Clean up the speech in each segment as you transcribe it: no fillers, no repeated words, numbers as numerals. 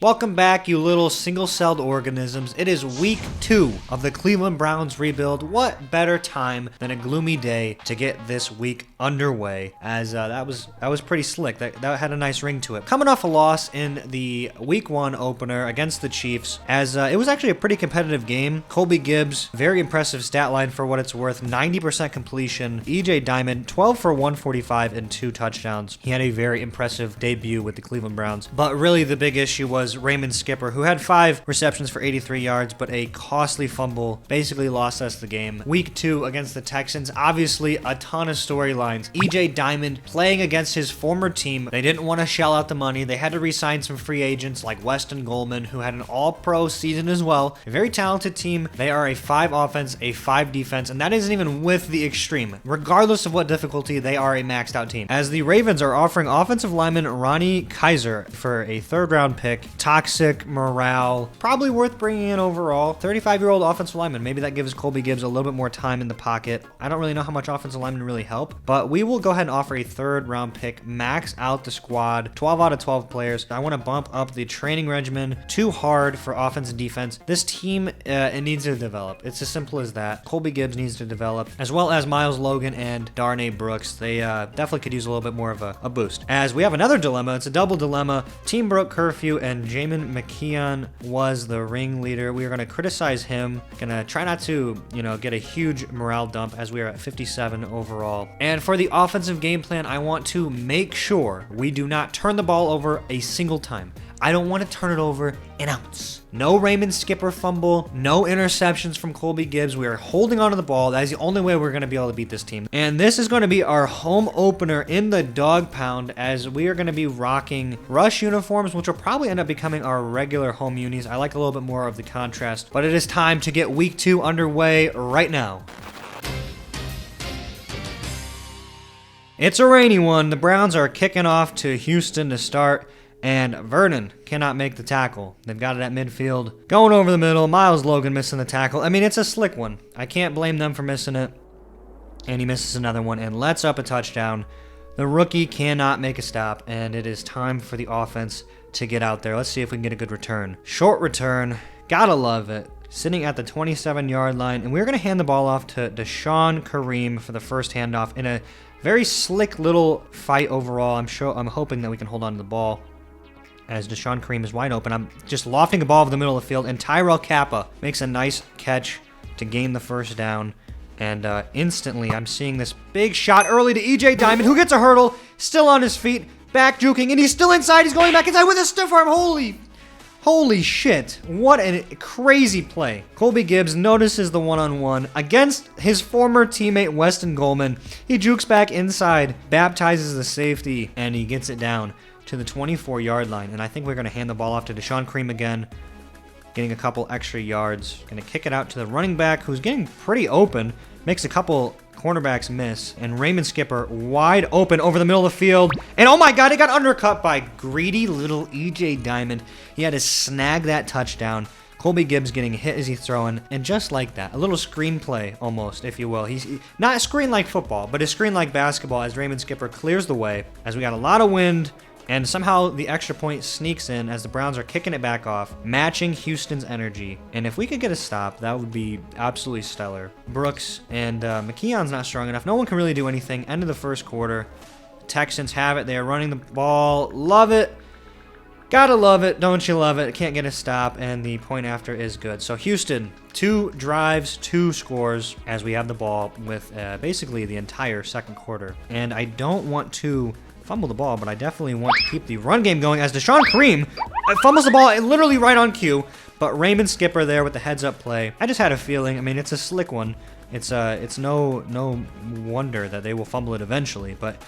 Welcome back, you little single-celled organisms. It is week 2 of the Cleveland Browns rebuild. What better time than a gloomy day to get this week underway, as that was pretty slick. That had a nice ring to it. Coming off a loss in the week 1 opener against the Chiefs, as it was actually a pretty competitive game. Colby Gibbs, very impressive stat line for what it's worth, 90% completion. EJ Dimond, 12 for 145 and 2 touchdowns. He had a very impressive debut with the Cleveland Browns, but really the big issue was Raymond Skipper, who had 5 receptions for 83 yards, but a costly fumble basically lost us the game. Week 2 against the Texans, obviously a ton of storylines. EJ Dimond playing against his former team. They didn't want to shell out the money. They had to re-sign some free agents like Weston Goldman, who had an all-pro season as well. A very talented team. They are a 5 offense, a 5 defense, and that isn't even with the extreme. Regardless of what difficulty, they are a maxed out team. As the Ravens are offering offensive lineman Ronnie Kaiser for a 3rd round pick. Toxic morale, probably worth bringing in overall. 35-year-old offensive lineman. Maybe that gives Colby Gibbs a little bit more time in the pocket. I don't really know how much offensive linemen really help, but we will go ahead and offer a 3rd round pick, max out the squad, 12 out of 12 players. I want to bump up the training regimen. Too hard for offense and defense. This team, it needs to develop. It's as simple as that. Colby Gibbs needs to develop, as well as Miles Logan and Darnay Brooks. They definitely could use a little bit more of a boost. As we have another dilemma. It's a double dilemma. Team broke curfew, and Jamin McKeon was the ringleader. We are going to criticize him. Going to try not to, get a huge morale dump, as we are at 57 overall. And for the offensive game plan, I want to make sure we do not turn the ball over a single time. I don't want to turn it over an ounce. No Raymond Skipper fumble, no interceptions from Colby Gibbs. We are holding onto the ball. That is the only way we're going to be able to beat this team. And this is going to be our home opener in the dog pound, as we are going to be rocking rush uniforms, which will probably end up becoming our regular home unis. I like a little bit more of the contrast, but it is time to get week 2 underway right now. It's a rainy one. The Browns are kicking off to Houston to start, and Vernon cannot make the tackle. They've got it at midfield. Going over the middle, Miles Logan missing the tackle. I mean, it's a slick one. I can't blame them for missing it. And he misses another one and lets up a touchdown. The rookie cannot make a stop, and it is time for the offense to get out there. Let's see if we can get a good return. Short return. Gotta love it. Sitting at the 27-yard line, and we're going to hand the ball off to Deshaun Kareem for the first handoff in a very slick little fight overall. I'm hoping that we can hold on to the ball, as Deshaun Kareem is wide open. I'm just lofting the ball over the middle of the field, and Tyrell Kappa makes a nice catch to gain the first down. And instantly, I'm seeing this big shot early to EJ Dimond, who gets a hurdle, still on his feet, back juking, and he's still inside. He's going back inside with a stiff arm. Holy shit. What a crazy play. Colby Gibbs notices the one-on-one against his former teammate Weston Goldman. He jukes back inside, baptizes the safety, and he gets it down to the 24-yard line. And I think we're going to hand the ball off to Deshaun Kareem again, getting a couple extra yards. Going to kick it out to the running back, who's getting pretty open, makes a couple cornerbacks miss, and Raymond Skipper wide open over the middle of the field. And oh my god, he got undercut by greedy little EJ Dimond. He had to snag that touchdown. Colby Gibbs getting hit as he's throwing, and just like that, a little screenplay almost, if you will. He's not a screen like football, but a screen like basketball, as Raymond Skipper clears the way, as we got a lot of wind. And somehow the extra point sneaks in as the Browns are kicking it back off, matching Houston's energy. And if we could get a stop, that would be absolutely stellar. Brooks and McKeon's not strong enough. No one can really do anything. End of the first quarter. Texans have it. They are running the ball. Love it. Gotta love it. Don't you love it? Can't get a stop. And the point after is good. So Houston, 2 drives, 2 scores, as we have the ball with basically the entire second quarter. And I don't want to fumble the ball, but I definitely want to keep the run game going, as Deshaun Kareem fumbles the ball literally right on cue, but Raymond Skipper there with the heads-up play. I just had a feeling. I mean, it's a slick one. It's no wonder that they will fumble it eventually, but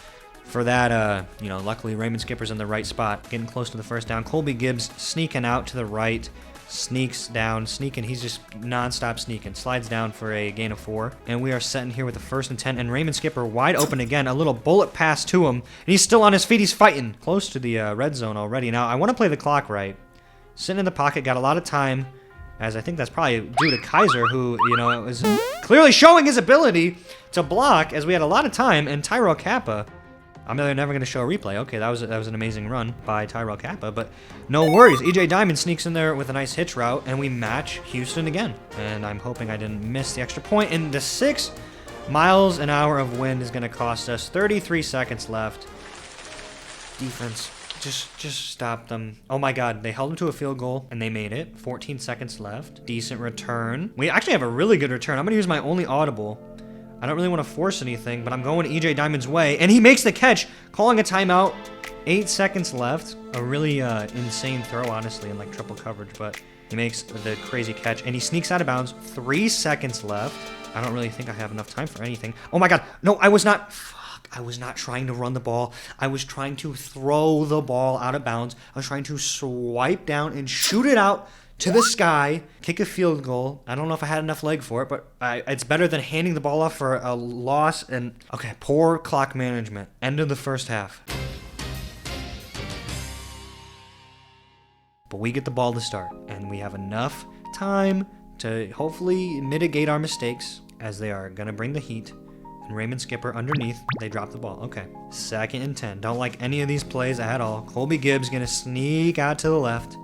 for that, luckily Raymond Skipper's in the right spot, getting close to the first down. Colby Gibbs sneaking out to the right, sneaks down, sneaking. He's just non-stop sneaking. Slides down for a gain of 4. And we are setting here with the 1st and 10. And Raymond Skipper wide open again. A little bullet pass to him. And he's still on his feet. He's fighting. Close to the red zone already. Now, I want to play the clock right. Sitting in the pocket. Got a lot of time, as I think that's probably due to Kaiser, who, is clearly showing his ability to block, as we had a lot of time. And Tyrell Kappa I'm never going to show a replay. Okay, that was an amazing run by Tyrell Kappa, but no worries. EJ Dimond sneaks in there with a nice hitch route, and we match Houston again. And I'm hoping I didn't miss the extra point. And the 6 miles an hour of wind is going to cost us 33 seconds left. Defense, just stop them. Oh my God, they held them to a field goal, and they made it. 14 seconds left. Decent return. We actually have a really good return. I'm going to use my only audible. I don't really want to force anything, but I'm going EJ Dimond's way, and he makes the catch, calling a timeout. 8 seconds left. A really insane throw, honestly, in like triple coverage, but he makes the crazy catch, and he sneaks out of bounds. 3 seconds left. I don't really think I have enough time for anything. Oh my God, no, I was not trying to run the ball. I was trying to throw the ball out of bounds. I was trying to swipe down and shoot it out to the sky, kick a field goal. I don't know if I had enough leg for it, but it's better than handing the ball off for a loss. And okay, poor clock management. End of the first half. But we get the ball to start, and we have enough time to hopefully mitigate our mistakes, as they are going to bring the heat. And Raymond Skipper underneath, they drop the ball. Okay, 2nd and 10. Don't like any of these plays at all. Colby Gibbs going to sneak out to the left.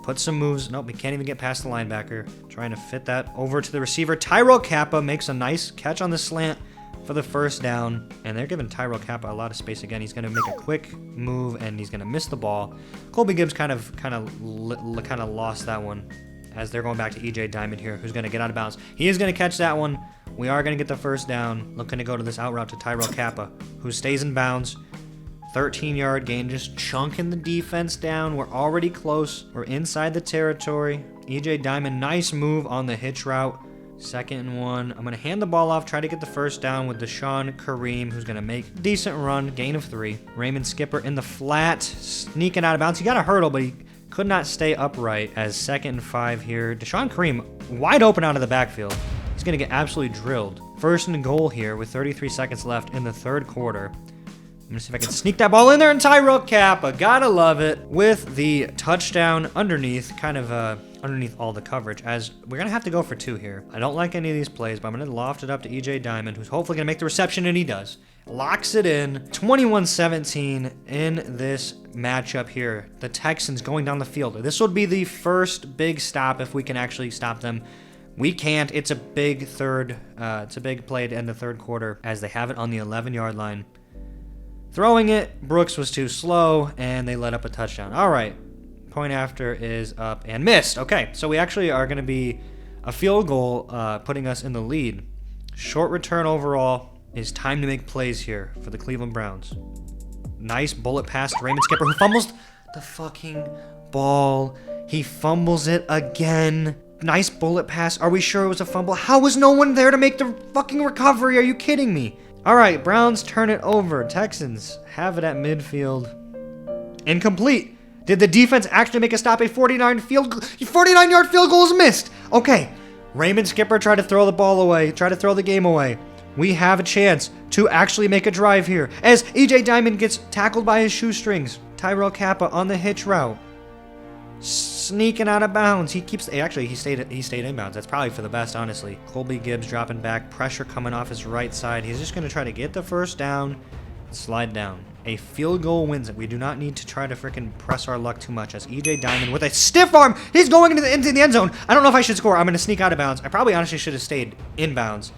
Put some moves. Nope, he can't even get past the linebacker. Trying to fit that over to the receiver. Tyrell Kappa makes a nice catch on the slant for the first down. And they're giving Tyrell Kappa a lot of space again. He's going to make a quick move, and he's going to miss the ball. Colby Gibbs kind of lost that one, as they're going back to EJ Dimond here, who's going to get out of bounds. He is going to catch that one. We are going to get the first down. Looking to go to this out route to Tyrell Kappa, who stays in bounds. 13-yard gain, just chunking the defense down. We're already close. We're inside the territory. EJ Dimond, nice move on the hitch route. 2nd and 1. I'm going to hand the ball off, try to get the first down with Deshaun Kareem, who's going to make a decent run, gain of 3. Raymond Skipper in the flat, sneaking out of bounds. He got a hurdle, but he could not stay upright, as 2nd and 5 here. Deshaun Kareem wide open out of the backfield. He's going to get absolutely drilled. 1st and goal here with 33 seconds left in the 3rd quarter. I'm going to see if I can sneak that ball in there, and Tyrell Kappa, gotta love it, with the touchdown underneath, underneath all the coverage, as we're going to have to go for 2 here. I don't like any of these plays, but I'm going to loft it up to EJ Dimond, who's hopefully going to make the reception, and he does. Locks it in. 21-17 in this matchup here. The Texans going down the field. This would be the first big stop if we can actually stop them. We can't. It's a big it's a big play to end the 3rd quarter, as they have it on the 11-yard line. Throwing it, Brooks was too slow, and they let up a touchdown. All right, point after is up and missed. Okay, so we actually are going to be a field goal, putting us in the lead. Short return overall. It's time to make plays here for the Cleveland Browns. Nice bullet pass to Raymond Skipper, who fumbles the fucking ball. He fumbles it again. Nice bullet pass. Are we sure it was a fumble? How was no one there to make the fucking recovery? Are you kidding me? All right, Browns turn it over. Texans have it at midfield. Incomplete. Did the defense actually make a stop? A 49-yard field goal is missed. Okay, Raymond Skipper tried to throw the ball away, tried to throw the game away. We have a chance to actually make a drive here, as EJ Dimond gets tackled by his shoestrings. Tyrell Kappa on the hitch route, sneaking out of bounds. He stayed in bounds. That's probably for the best, honestly. Colby Gibbs dropping back, pressure coming off his right side. He's just going to try to get the first down and slide down. A field goal wins it. We do not need to try to freaking press our luck too much, as EJ Dimond with a stiff arm, he's going into the end zone. I don't know if I should score. I'm going to sneak out of bounds. I probably honestly should have stayed in bounds.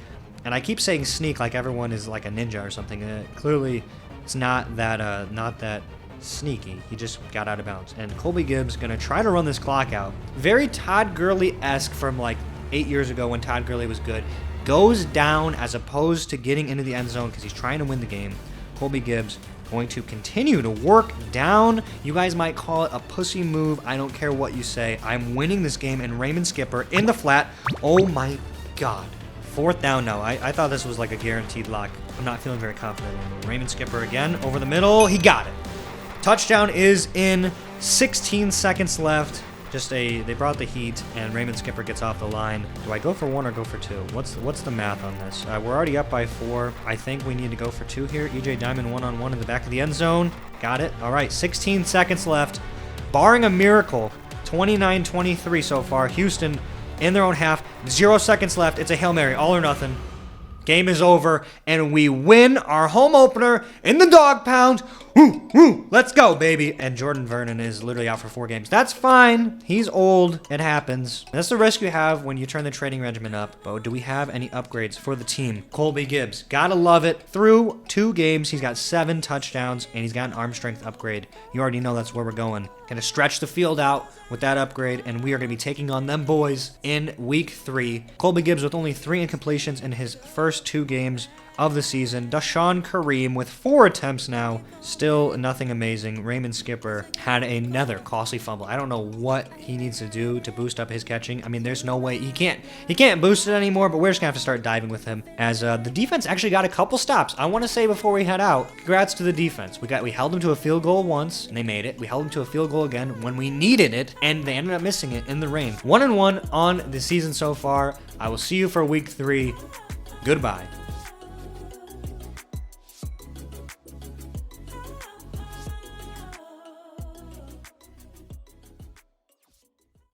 And I keep saying sneak like everyone is like a ninja or something. Clearly, it's not that sneaky. He just got out of bounds. And Colby Gibbs gonna try to run this clock out. Very Todd Gurley-esque from like 8 years ago when Todd Gurley was good. Goes down as opposed to getting into the end zone because he's trying to win the game. Colby Gibbs going to continue to work down. You guys might call it a pussy move. I don't care what you say. I'm winning this game, and Raymond Skipper in the flat. Oh my God. 4th down now. I thought this was like a guaranteed lock. I'm not feeling very confident anymore. Raymond Skipper again over the middle. He got it. Touchdown is in. 16 seconds left. They brought the heat, and Raymond Skipper gets off the line. Do I go for 1 or go for 2? What's the math on this? We're already up by 4. I think we need to go for 2 here. EJ Dimond one-on-one in the back of the end zone. Got it. All right, 16 seconds left. Barring a miracle, 29-23 so far. Houston in their own half. 0 seconds left. It's a Hail Mary, all or nothing. game is over, and we win our home opener in the dog pound. Woo, woo, let's go, baby. And Jordan Vernon is literally out for 4 games. That's fine. He's old. It happens. That's the risk you have when you turn the training regimen up. But do we have any upgrades for the team? Colby Gibbs. Gotta love it. Through 2 games, he's got 7 touchdowns, and he's got an arm strength upgrade. You already know that's where we're going. Gonna stretch the field out with that upgrade, and we are gonna be taking on them boys in week 3. Colby Gibbs with only 3 incompletions in his first 2 games of the season. Dashawn Kareem with 4 attempts now. Still nothing amazing. Raymond Skipper had another costly fumble. I don't know what he needs to do to boost up his catching. I mean, there's no way he can't boost it anymore, but we're just gonna have to start diving with him as the defense actually got a couple stops. I want to say before we head out, congrats to the defense. We held them to a field goal once and they made it. We held them to a field goal again when we needed it, and they ended up missing it in the rain. 1-1 on the season so far. I will see you for week 3. Goodbye.